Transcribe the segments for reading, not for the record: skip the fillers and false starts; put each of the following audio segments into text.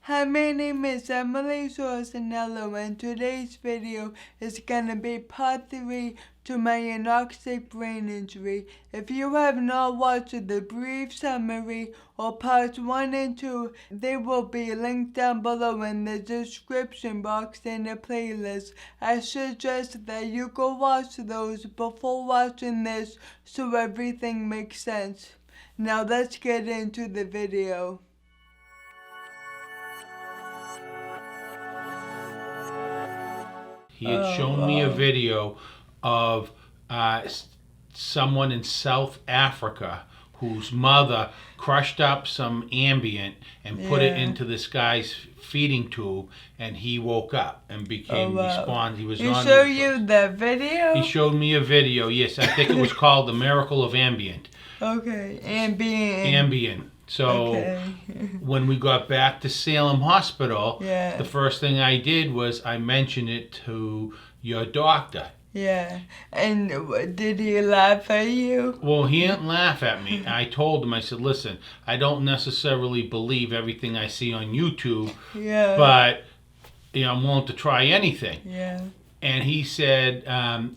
Hi, my name is Emily Zorzonello, and today's video is gonna be part 3 to my anoxic brain injury. If you have not watched the brief summary or parts 1 and 2, they will be linked down below in the description box in the playlist. I suggest that you go watch those before watching this so everything makes sense. Now let's get into the video. He had shown me a video of someone in South Africa whose mother crushed up some Ambien and put it into this guy's feeding tube, and he woke up and became responsive. He was He showed you the video? He showed me a video, yes. I think it was called The Miracle of Ambien. Okay, Ambien. Ambien. So when we got back to Salem Hospital, the first thing I did was I mentioned it to your doctor. Yeah, and did he laugh at you? Well, he didn't laugh at me. I told him, I said, listen, I don't necessarily believe everything I see on YouTube, but I'm willing to try anything. Yeah. And he said,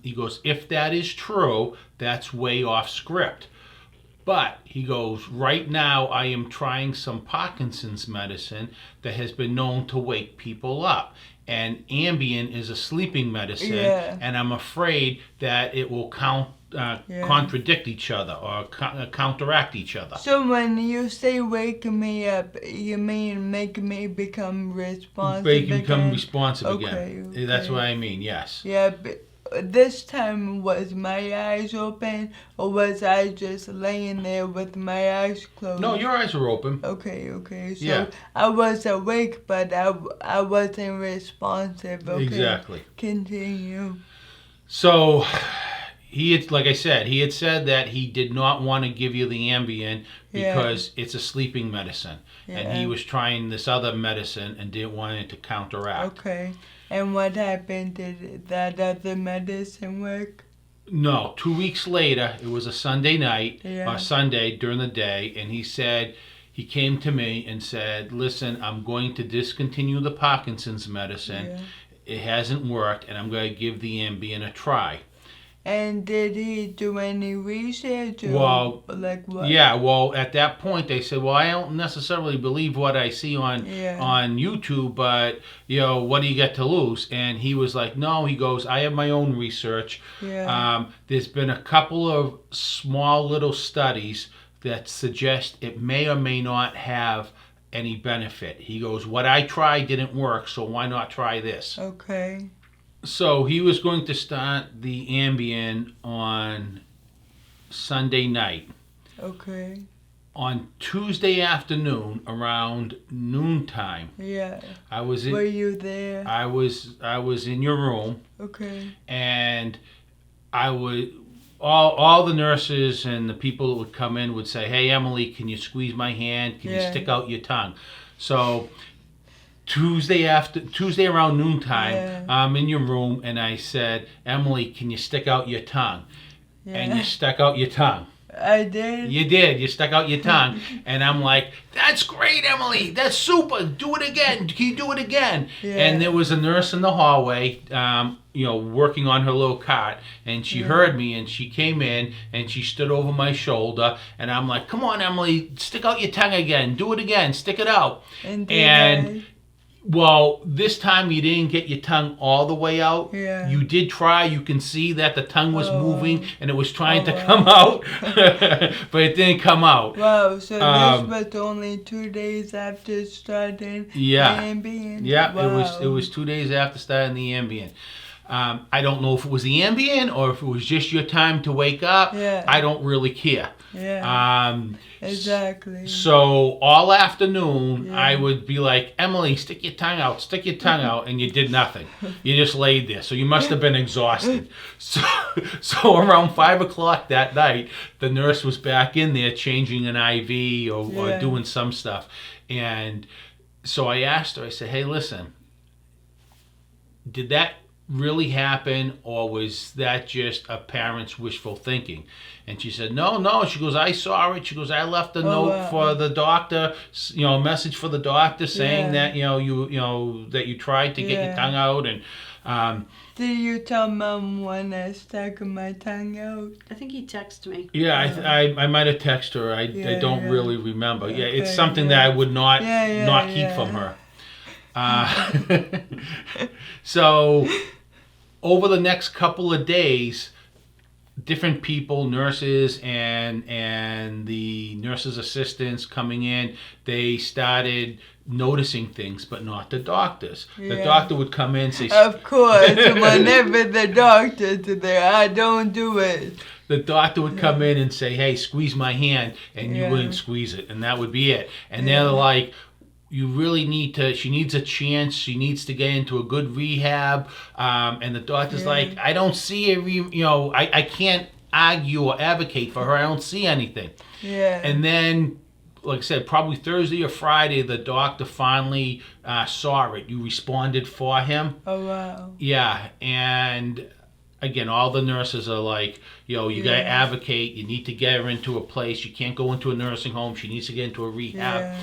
he goes, if that is true, that's way off script. But, he goes, right now I am trying some Parkinson's medicine that has been known to wake people up. And Ambien is a sleeping medicine, and I'm afraid that it will contradict each other or counteract each other. So when you say wake me up, you mean make me become responsive again? That's what I mean, yes. Yeah, but this time, was my eyes open, or was I just laying there with my eyes closed? No, your eyes were open. Okay. So I was awake, but I wasn't responsive. Okay. Exactly. Continue. So, like I said, he had said that he did not want to give you the Ambien because it's a sleeping medicine. And he was trying this other medicine and didn't want it to counteract. Okay. And what happened? Did that other medicine work? No. 2 weeks later, it was a Sunday night, or Sunday during the day, and he came to me and said, listen, I'm going to discontinue the Parkinson's medicine. It hasn't worked, and I'm going to give the Ambien a try. And did he do any research? Well, like what? Yeah, well, at that point they said, well, I don't necessarily believe what I see on YouTube, but, what do you get to lose? And he was like, no, he goes, I have my own research. There's been a couple of small little studies that suggest it may or may not have any benefit. He goes, what I tried didn't work, so why not try this? Okay. So he was going to start the Ambien on Sunday night. Okay. On Tuesday afternoon, around noontime. Were you there? I was in your room. Okay. And all the nurses and the people that would come in would say, hey, Emily, can you squeeze my hand? Can you stick out your tongue? So Tuesday around noontime, I'm in your room, and I said, Emily, can you stick out your tongue? And you stuck out your tongue. I did? You did. You stuck out your tongue. And I'm like, that's great, Emily. That's super. Do it again. Can you do it again? And there was a nurse in the hallway, working on her little cart. And she heard me, and she came in, and she stood over my shoulder. And I'm like, come on, Emily, stick out your tongue again. Do it again. Stick it out. Well, this time you didn't get your tongue all the way out. You did try. You can see that the tongue was moving and it was trying to come out, but it didn't come out. Wow, so this was only 2 days after starting the Ambien? Yeah, it was 2 days after starting the Ambien. I don't know if it was the Ambien or if it was just your time to wake up. I don't really care. Exactly. So all afternoon, I would be like, Emily, stick your tongue out, and you did nothing. You just laid there. So you must have been exhausted. So around 5 o'clock that night, the nurse was back in there changing an IV or doing some stuff. And so I asked her, I said, hey, listen, did that really happen, or was that just a parent's wishful thinking? And she said, no. She goes, I saw it. She goes, I left a note for the doctor, a message for the doctor saying that that you tried to get your tongue out. And did you tell Mom when I stuck my tongue out? I think he texted me. Yeah, I might have texted her. I don't really remember. It's something that I would not keep from her. So over the next couple of days, different people, nurses and the nurses' assistants coming in, they started noticing things, but not the doctors. The doctor would come in and say, of course, whenever the doctor's there, I don't do it. The doctor would come in and say, hey, squeeze my hand, and you wouldn't squeeze it, and that would be it. And they're like, you really need to, she needs a chance, she needs to get into a good rehab, and the doctor's like, I don't see I can't argue or advocate for her, I don't see anything. And then, like I said, probably Thursday or Friday, the doctor finally saw it. You responded for him. Oh, wow. Yeah, and again, all the nurses are like, you got to advocate, you need to get her into a place, you can't go into a nursing home, she needs to get into a rehab.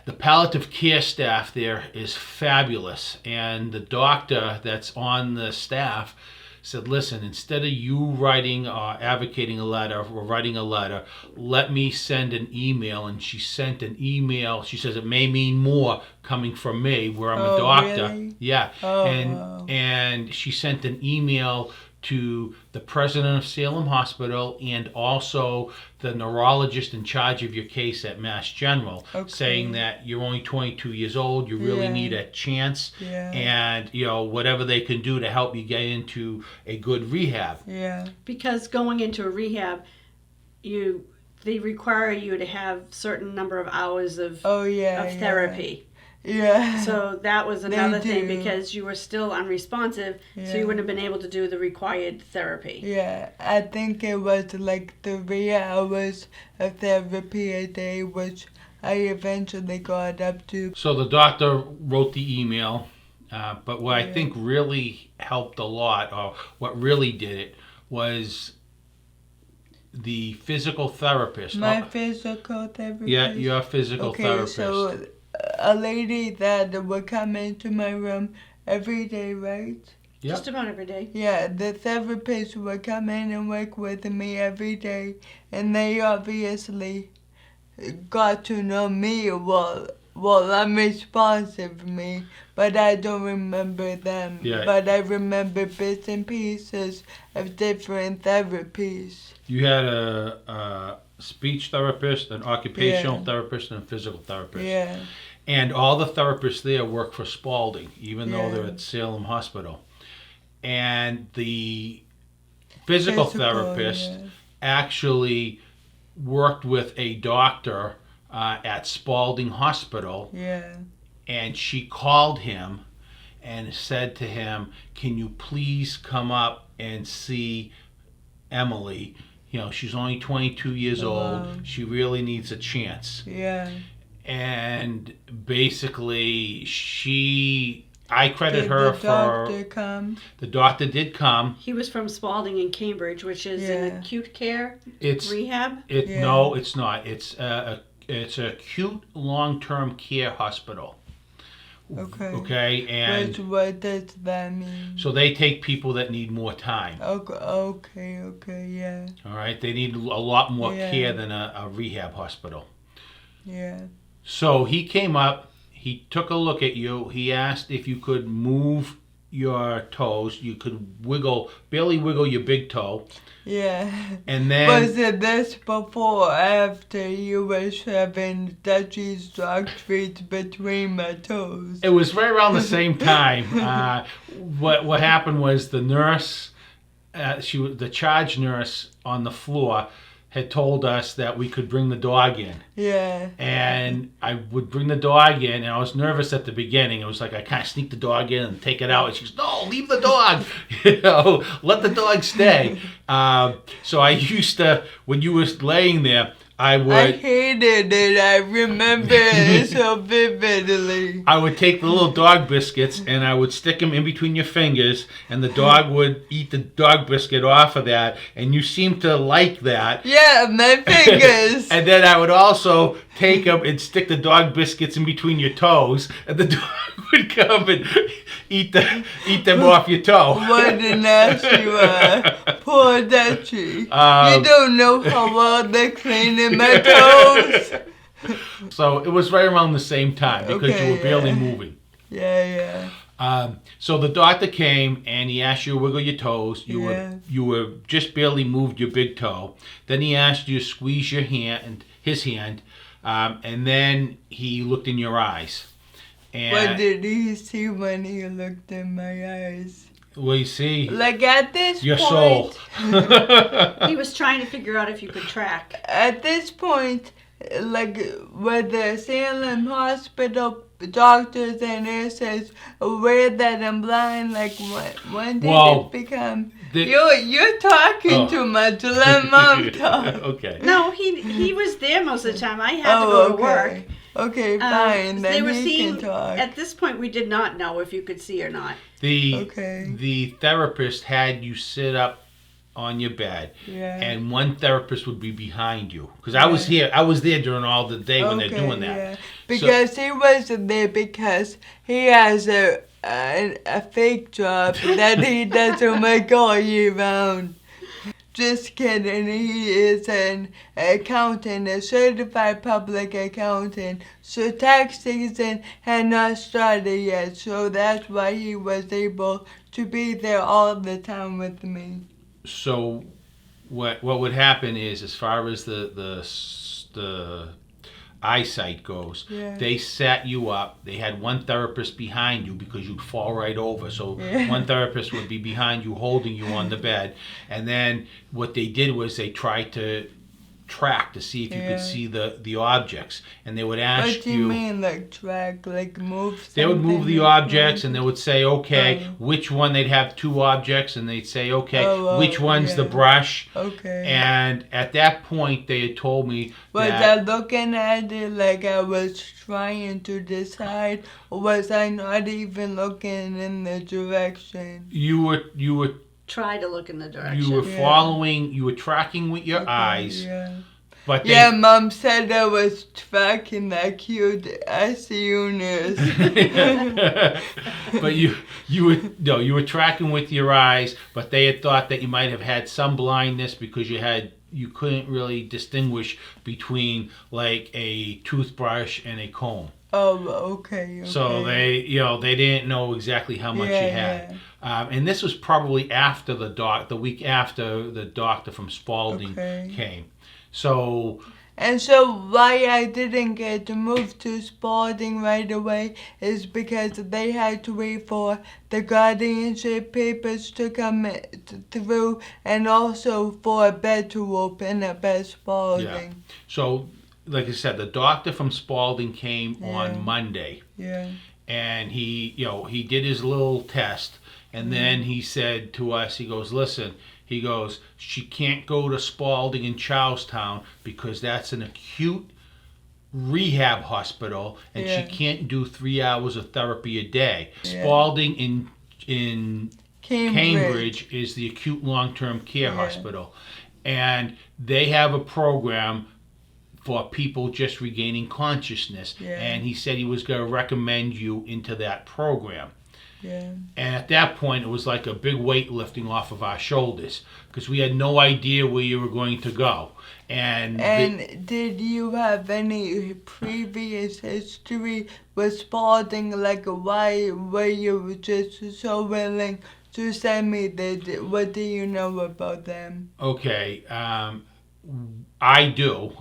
The palliative care staff there is fabulous, and the doctor that's on the staff said, listen, instead of you writing or advocating a letter or writing a letter, let me send an email. And she sent an email. She says it may mean more coming from me, where I'm a doctor. Really? Yeah. Wow. And she sent an email to the president of Salem Hospital and also the neurologist in charge of your case at Mass General, saying that you're only 22 years old, you really need a chance, and whatever they can do to help you get into a good rehab. Because going into a rehab, they require you to have certain number of hours of therapy. So that was another thing, because you were still unresponsive, so you wouldn't have been able to do the required therapy. I think it was like 3 hours of therapy a day, which I eventually got up to. So the doctor wrote the email, but what I think really helped a lot, or what really did it, was the physical therapist. My physical therapist? Yeah, your physical therapist. So a lady that would come into my room every day, right? Yep. Just about every day. Yeah, the therapist would come in and work with me every day, and they obviously got to know me well, I'm responsive me, but I don't remember them. But I remember bits and pieces of different therapies. You had a speech therapist, an occupational therapist, and a physical therapist. And all the therapists there work for Spalding, even though they're at Salem Hospital. And the physical therapist actually worked with a doctor at Spalding Hospital. And she called him and said to him, can you please come up and see Emily? She's only 22 years old. She really needs a chance. And basically, I credit her for... Did the doctor come? The doctor did come. He was from Spalding in Cambridge, which is an acute care rehab? No, it's not. It's an acute long-term care hospital. Okay, and what does that mean? So they take people that need more time. Okay, All right, they need a lot more care than a rehab hospital. So he came up, he took a look at you, he asked if you could move your toes, you could barely wiggle your big toe. And then... Was it this before or after you were shoving Dutchie's dog treats between my toes? It was right around the same time. What happened was the nurse, the charge nurse on the floor, had told us that we could bring the dog in. And I would bring the dog in, and I was nervous at the beginning. It was like I kind of sneak the dog in and take it out. And she goes, no, leave the dog. Let the dog stay. So I used to, when you were laying there, I hated it. I remember it so vividly. I would take the little dog biscuits and I would stick them in between your fingers, and the dog would eat the dog biscuit off of that, and you seemed to like that. Yeah, my fingers. And then I would also take them and stick the dog biscuits in between your toes, and the dog would come and eat them off your toe. What a nasty one. Poor Dutchie. You don't know how well they're cleaning my toes. So it was right around the same time because you were barely moving. Yeah. So the doctor came and he asked you to wiggle your toes. You were just barely moved your big toe. Then he asked you to squeeze his hand, and then he looked in your eyes. And what did he see when he looked in my eyes? Well, you see, like at this your point, soul. He was trying to figure out if you could track. At this point, like with the Salem Hospital doctors and nurses aware that I'm blind, like when did it become? You're talking too much. Let Mom talk. Okay. No, he was there most of the time. I had to go to work. Okay, fine. Then can talk. At this point, we did not know if you could see or not. The therapist had you sit up on your bed, and one therapist would be behind you. Because I was here. I was there during all the day when they're doing that. Yeah. Because he wasn't there because he has a fake job that he doesn't make all year round. Just kidding, he is an accountant, a certified public accountant. So tax season had not started yet, so that's why he was able to be there all the time with me. So what would happen is, as far as the eyesight goes, they sat you up. They had one therapist behind you because you'd fall right over. So one therapist would be behind you holding you on the bed. And then what they did was they tried to track to see if you could see the objects. And they would ask you... What do you mean, like track, like move something? They would move the objects and they would say, okay, which one. They'd have two objects and they'd say, okay, which one's the brush. Okay. And at that point, they had told me was I looking at it like I was trying to decide, or was I not even looking in the direction? You were try to look in the direction. You were following, you were tracking with your eyes. But Mom said I was tracking that cute ICU nurse. But you were tracking with your eyes, but they had thought that you might have had some blindness because you couldn't really distinguish between like a toothbrush and a comb. Oh, okay. So they didn't know exactly how much you had. And this was probably after the week after the doctor from Spalding came. So why I didn't get to move to Spalding right away is because they had to wait for the guardianship papers to come through and also for a bed to open up at Spalding. Yeah. So, like I said, the doctor from Spalding came on Monday. Yeah. And he did his little test, and then he said to us, he goes, listen, he goes, she can't go to Spalding in Charlestown because that's an acute rehab hospital, and she can't do 3 hours of therapy a day. Spalding in Cambridge is the acute long-term care hospital, and they have a program for people just regaining consciousness. And he said he was going to recommend you into that program. And at that point, it was like a big weight lifting off of our shoulders because we had no idea where you were going to go. And did you have any previous history with Spalding? Like, why were you just so willing to send me what do you know about them? Okay, I do.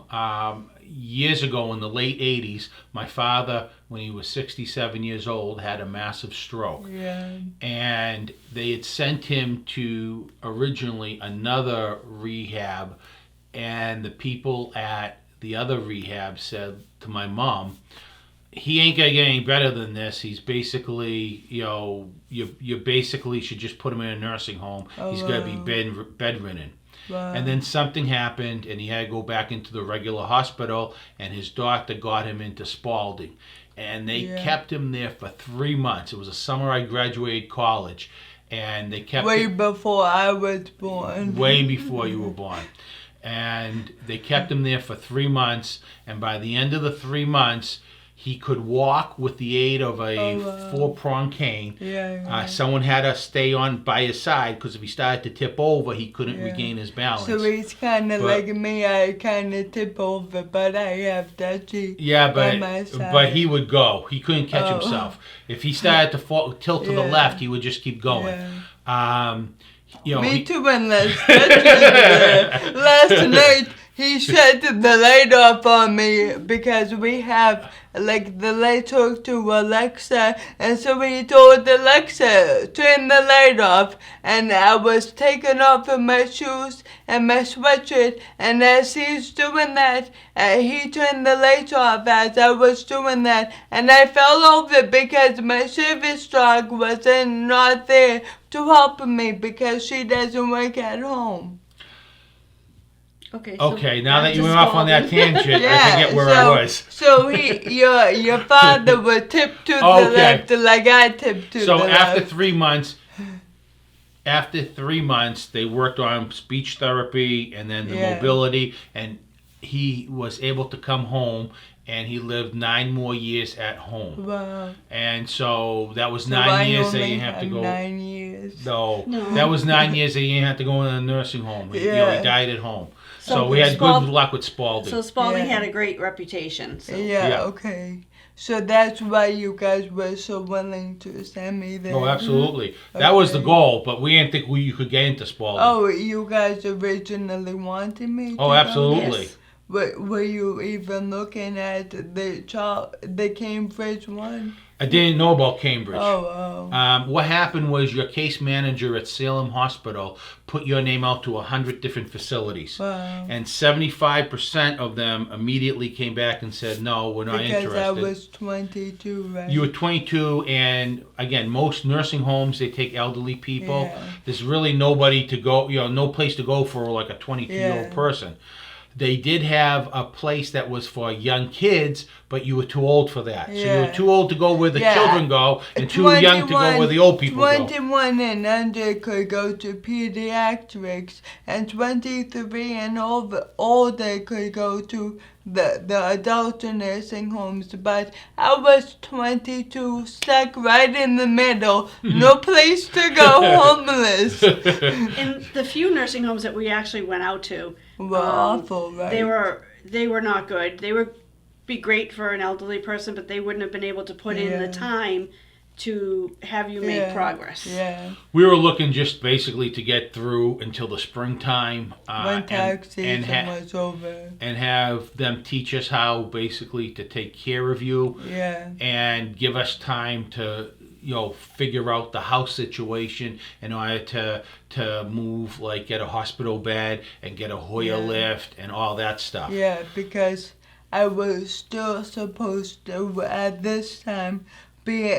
Years ago in the late 80s, my father, when he was 67 years old, had a massive stroke. And they had sent him to originally another rehab, and the people at the other rehab said to my mom, he ain't gonna get any better than this. He's basically, you basically should just put him in a nursing home. He's gonna be bedridden. Wow. And then something happened, and he had to go back into the regular hospital, and his doctor got him into Spalding. And they kept him there for 3 months. It was the summer I graduated college. And they kept way him... before I was born. Way before you were born. And they kept him there for 3 months. And by the end of the 3 months, he could walk with the aid of a 4-prong cane. Someone had to stay on by his side because if he started to tip over, he couldn't regain his balance. So he's kind of like me. I kind of tip over, but I have Dutchie by my side. But he would go. He couldn't catch himself. If he started to tilt to the left, he would just keep going. Me too, unless Dutchie last night. He shut the light off on me because we have, like, the light hooked to Alexa, and so he told Alexa, turn the light off, and I was taking off of my shoes and my sweatshirt, and as he's doing that, he turned the light off as I was doing that, and I fell over because my service dog was not there to help me because she doesn't work at home. Okay, now that you went off on that tangent, I forget where I was. So your father would tip to the left like I tipped to the left. So after 3 months, they worked on speech therapy and then the mobility, and he was able to come home, and he lived 9 more years at home. Wow. And so that was 9 years that he didn't have to go. 9 years. No, that was 9 years that he didn't have to go in a nursing home. He died at home. So we had good luck with Spalding. So Spalding had a great reputation. So. Okay. So that's why you guys were so willing to send me there. Oh, absolutely. That was the goal, but we didn't think you could get into Spalding. Oh, you guys originally wanted me to Oh, absolutely. Yes. Were you even looking at the Cambridge one? I didn't know about Cambridge. Oh. What happened was your case manager at Salem Hospital put your name out to 100 different facilities. Wow. And 75% of them immediately came back and said, no, we're not interested. Because I was 22, right? You were 22, and again, most nursing homes, they take elderly people. Yeah. There's really nobody to go, no place to go for like a 22-year-old person. They did have a place that was for young kids, but you were too old for that. So you were too old to go where the children go, and too young to go where the old people 21 and under could go to pediatrics, and 23 and older could go to the adult nursing homes. But I was 22, stuck right in the middle, no place to go, homeless. And the few nursing homes that we actually went out to were awful, right? They were not good. They would be great for an elderly person, but they wouldn't have been able to put in the time to have you make progress. Yeah. We were looking just basically to get through until the springtime. When tax season was over. And have them teach us how basically to take care of you. Yeah. And give us time to figure out the house situation in order to move, like get a hospital bed and get a Hoyer lift and all that stuff. Yeah, because I was still supposed to, at this time, be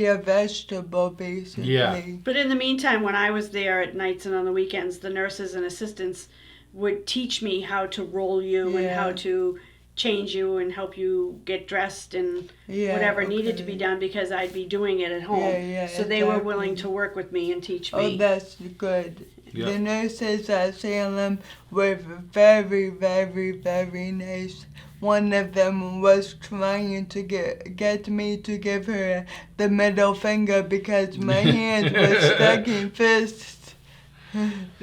a vegetable, basically. Yeah. But in the meantime, when I was there at nights and on the weekends, the nurses and assistants would teach me how to roll you and how to change you and help you get dressed and whatever needed to be done, because I'd be doing it at home. So they were willing to work with me and teach me. Oh, that's good. Yep. The nurses at Salem were very, very, very nice. One of them was trying to get me to give her the middle finger because my hands were stuck in fists.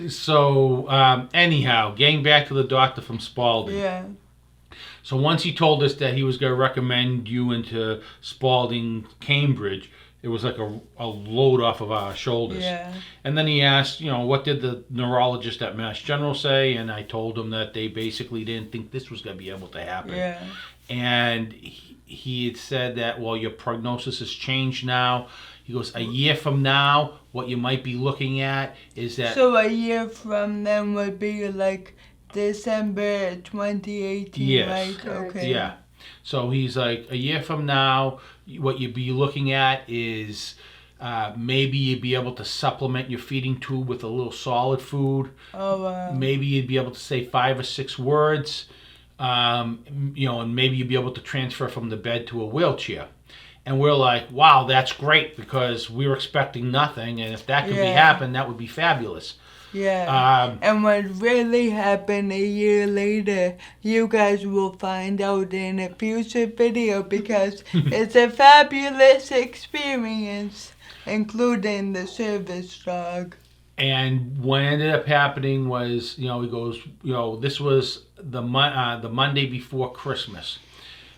So, anyhow, getting back to the doctor from Spalding. Yeah. So once he told us that he was going to recommend you into Spalding, Cambridge, it was like a load off of our shoulders. Yeah. And then he asked, what did the neurologist at Mass General say? And I told him that they basically didn't think this was going to be able to happen. Yeah. And he had said that, well, your prognosis has changed now. He goes, a year from now, what you might be looking at is that... So a year from then would be like December 2018, yes. right? Okay. Yeah. So he's like, a year from now, what you'd be looking at is Maybe you'd be able to supplement your feeding tube with a little solid food. Oh, wow. Maybe you'd be able to say 5 or 6 words. And maybe you'd be able to transfer from the bed to a wheelchair. And we're like, wow, that's great, because we were expecting nothing. And if that could happen, that would be fabulous. Yeah. And what really happened a year later, you guys will find out in a future video, because it's a fabulous experience, including the service dog. And what ended up happening was, he goes, this was the Monday before Christmas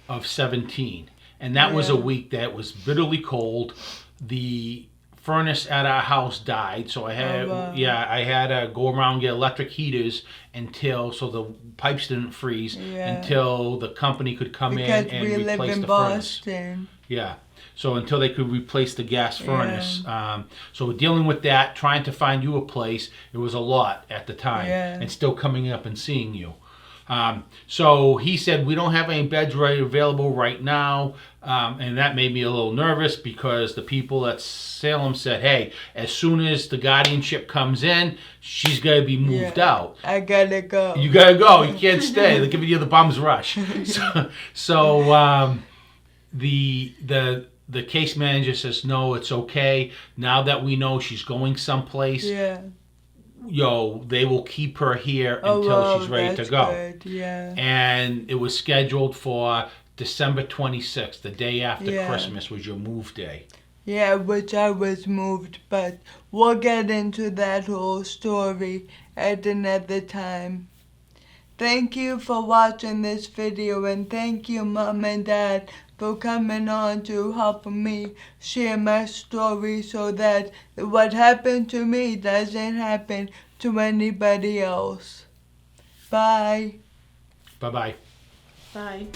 of 17. And that was a week that was bitterly cold. The furnace at our house died, so I had I had to go around and get electric heaters so the pipes didn't freeze until the company could come in and replace the furnace. Yeah. So until they could replace the gas furnace. So we're dealing with that, trying to find you a place. It was a lot at the time, and still coming up and seeing you. So he said, we don't have any beds available right now. And that made me a little nervous, because the people at Salem said, hey, as soon as the guardianship comes in, she's going to be moved out. I got to go. You got to go. You can't stay. They're giving you the bum's rush. So the case manager says, no, it's okay. Now that we know she's going someplace, they will keep her here until she's ready to go. Good. Yeah. And it was scheduled for December 26th, the day after Christmas, was your move day. Yeah, which I was moved, but we'll get into that whole story at another time. Thank you for watching this video, and thank you, Mom and Dad, for coming on to help me share my story, so that what happened to me doesn't happen to anybody else. Bye. Bye-bye. Bye.